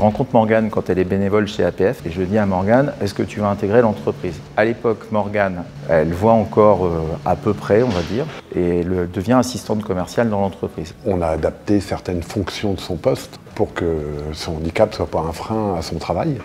rencontre Morgane quand elle est bénévole chez APF et je dis à Morgane, est-ce que tu veux intégrer l'entreprise? À l'époque, Morgane, elle voit encore à peu près, on va dire, et elle devient assistante commerciale dans l'entreprise. On a adapté certaines fonctions de son poste pour que son handicap ne soit pas un frein à son travail.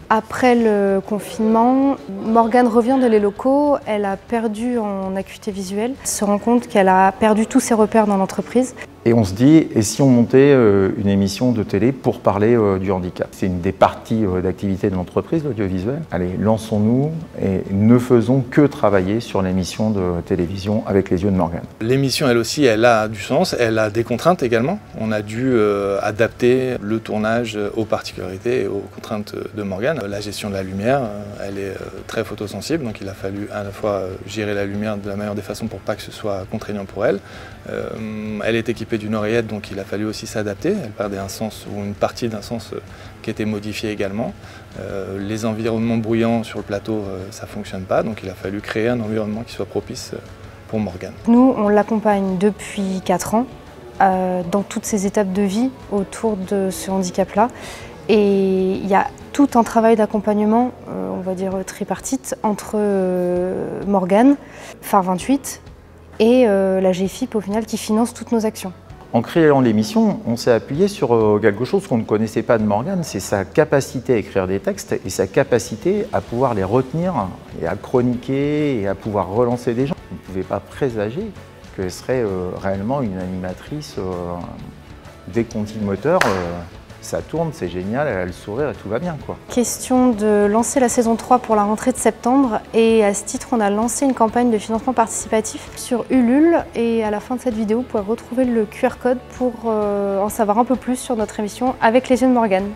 Après le confinement, Morgane revient dans les locaux, elle a perdu en acuité visuelle, elle se rend compte qu'elle a perdu tous ses repères dans l'entreprise. Et on se dit, et si on montait une émission de télé pour parler du handicap? C'est une des parties d'activité de l'entreprise, l'audiovisuel. Allez, lançons-nous et ne faisons que travailler sur l'émission de télévision avec les yeux de Morgane. L'émission, elle aussi, elle a du sens, elle a des contraintes également. On a dû adapter le tournage aux particularités et aux contraintes de Morgane. La gestion de la lumière, elle est très photosensible, donc il a fallu à la fois gérer la lumière de la meilleure des façons pour pas que ce soit contraignant pour elle. Elle est équipée d'une oreillette, donc il a fallu aussi s'adapter. Elle perdait un sens ou une partie d'un sens qui était modifié également. Les environnements bruyants sur le plateau, ça ne fonctionne pas, donc il a fallu créer un environnement qui soit propice pour Morgane. Nous, on l'accompagne depuis 4 ans dans toutes ses étapes de vie autour de ce handicap-là. Et il y a tout un travail d'accompagnement, on va dire tripartite, entre Morgane, Phare 28 et la GFIP au final qui finance toutes nos actions. En créant l'émission, on s'est appuyé sur quelque chose qu'on ne connaissait pas de Morgane, c'est sa capacité à écrire des textes et sa capacité à pouvoir les retenir et à chroniquer et à pouvoir relancer des gens. On ne pouvait pas présager qu'elle serait réellement une animatrice. Dès qu'on dit le moteur, ça tourne, c'est génial, elle a le sourire et tout va bien, quoi. Question de lancer la saison 3 pour la rentrée de septembre et à ce titre on a lancé une campagne de financement participatif sur Ulule et à la fin de cette vidéo vous pouvez retrouver le QR code pour en savoir un peu plus sur notre émission Avec les yeux de Morgane.